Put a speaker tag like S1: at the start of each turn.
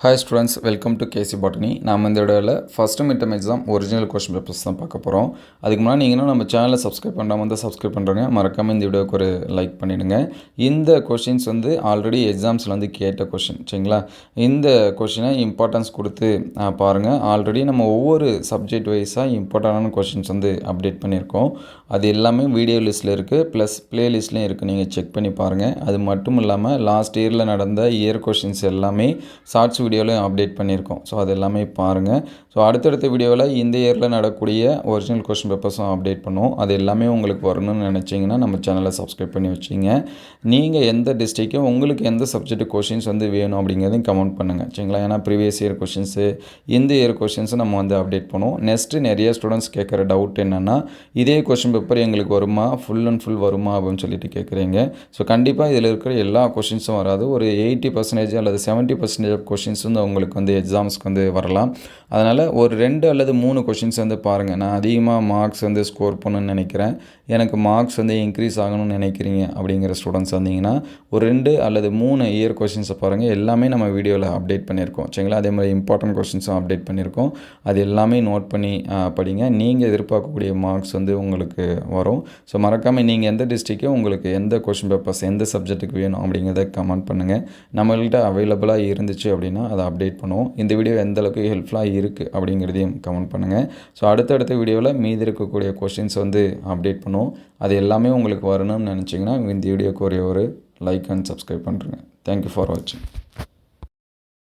S1: Hi students, welcome to KC Botany. நாம் இந்த வீடியோவில் first midterm exam original question papers தான் பார்க்க போகிறோம். அதுக்கு முன்னாடி நீங்களும் நம்ம சேனலை சப்ஸ்கிரைப் பண்ணாமல் வந்து சப்ஸ்கிரைப் பண்ணுறங்க. மறக்காமல் இந்த வீடியோக்கு ஒரு லைக் பண்ணிவிடுங்க. இந்த கொஷின்ஸ் வந்து ஆல்ரெடி எக்ஸாம்ஸில் வந்து கேட்ட கொஷின், சரிங்களா? இந்த கொஷினை இம்பார்ட்டன்ஸ் கொடுத்து பாருங்கள். ஆல்ரெடி நம்ம ஒவ்வொரு சப்ஜெக்ட் வைஸாக இம்பார்ட்டண்டான கொஷின்ஸ் வந்து அப்டேட் பண்ணியிருக்கோம். அது எல்லாமே வீடியோ லிஸ்ட்டில் இருக்குது, ப்ளஸ் ப்ளேலிஸ்ட்லேயும் இருக்குது. நீங்கள் செக் பண்ணி பாருங்கள். அது மட்டும் இல்லாமல் லாஸ்ட் இயரில் நடந்த இயர் கொஷின்ஸ் எல்லாமே ஷார்ட்ஸ் வீடியோவில் அப்டேட் பண்ணியிருக்கோம். ஸோ அது எல்லாமே பாருங்கள். ஸோ அடுத்தடுத்த வீடியோவில் இந்த இயரில் நடக்கக்கூடிய ஒரிஜினல் கொஸ்டின் பேப்பர்ஸும் அப்டேட் பண்ணுவோம். அது எல்லாமே உங்களுக்கு வரணும்னு நினச்சிங்கன்னா நம்ம சேனலை சப்ஸ்கிரைப் பண்ணி வச்சிங்க. நீங்கள் எந்த டிஸ்ட்ரிக்டோ உங்களுக்கு எந்த சப்ஜெக்ட் கொஷின்ஸ் வந்து வேணும் அப்படிங்கிறதையும் கமெண்ட் பண்ணுங்கள், சரிங்களா? ஏன்னா ப்ரீவியஸ் இயர் கொஷின்ஸு இந்த இயர் கொஷின்ஸை நம்ம வந்து அப்டேட் பண்ணுவோம். நெக்ஸ்ட்டு நிறைய ஸ்டூடெண்ட்ஸ் கேட்குற டவுட் என்னென்னா, இதே கொஷின் பேப்பர் எங்களுக்கு வருமா, ஃபுல் அண்ட் ஃபுல் வருமா அப்படின்னு சொல்லிட்டு கேட்குறீங்க. ஸோ கண்டிப்பாக இதில் இருக்கிற எல்லா கொஷின்ஸும் வராது. ஒரு 80% அல்லது 70% ஆஃப் கொஷின்ஸ் வந்து உங்களுக்கு வந்து எக்ஸாம்ஸ்க்கு வந்து வரலாம். அதனால் ஒரு 2 அல்லது 3 கொஷின்ஸ் வந்து பாருங்கள். நான் அதிகமாக மார்க்ஸ் வந்து ஸ்கோர் பண்ணணும்னு நினைக்கிறேன், எனக்கு மார்க்ஸ் வந்து இன்க்ரீஸ் ஆகணும்னு நினைக்கிறீங்க அப்படிங்கிற ஸ்டூடெண்ட்ஸ் வந்தீங்கன்னா ஒரு 2 அல்லது 3 இயர் கொஷின்ஸை பாருங்கள். எல்லாமே நம்ம வீடியோவில் அப்டேட் பண்ணியிருக்கோம், சரிங்களா? அதே மாதிரி இம்பார்ட்டன்ட் கொஷின்ஸும் அப்டேட் பண்ணியிருக்கோம். அது எல்லாமே நோட் பண்ணி படிங்க. நீங்கள் எதிர்பார்க்கக்கூடிய மார்க்ஸ் வந்து உங்களுக்கு வரும். ஸோ மறக்காமல் நீங்கள் எந்த டிஸ்ட்ரிக்டோ உங்களுக்கு எந்த கொஷின் பேப்பர்ஸ் எந்த சப்ஜெக்ட்டுக்கு வேணும் அப்படிங்கிறத கமெண்ட் பண்ணுங்கள். நம்மள்கிட்ட அவைலபிளாக இருந்துச்சு அப்படின்னா அதை அப்டேட் பண்ணுவோம். இந்த வீடியோ எந்த அளவுக்கு ஹெல்ப்ஃபுல்லாக இருக்குது அப்படிங்கிறதையும் கமெண்ட் பண்ணுங்கள். ஸோ அடுத்தடுத்த வீடியோவில் மீதி இருக்கக்கூடிய கொஷின்ஸ் வந்து அப்டேட் பண்ணுவோம். அது எல்லாமே உங்களுக்கு வரணும்னு நினச்சிங்கன்னா இந்த வீடியோக்கு ஒரு லைக் அண்ட் சப்ஸ்கிரைப் பண்ணுறேங்க. தேங்க்யூ ஃபார் வாட்சிங்.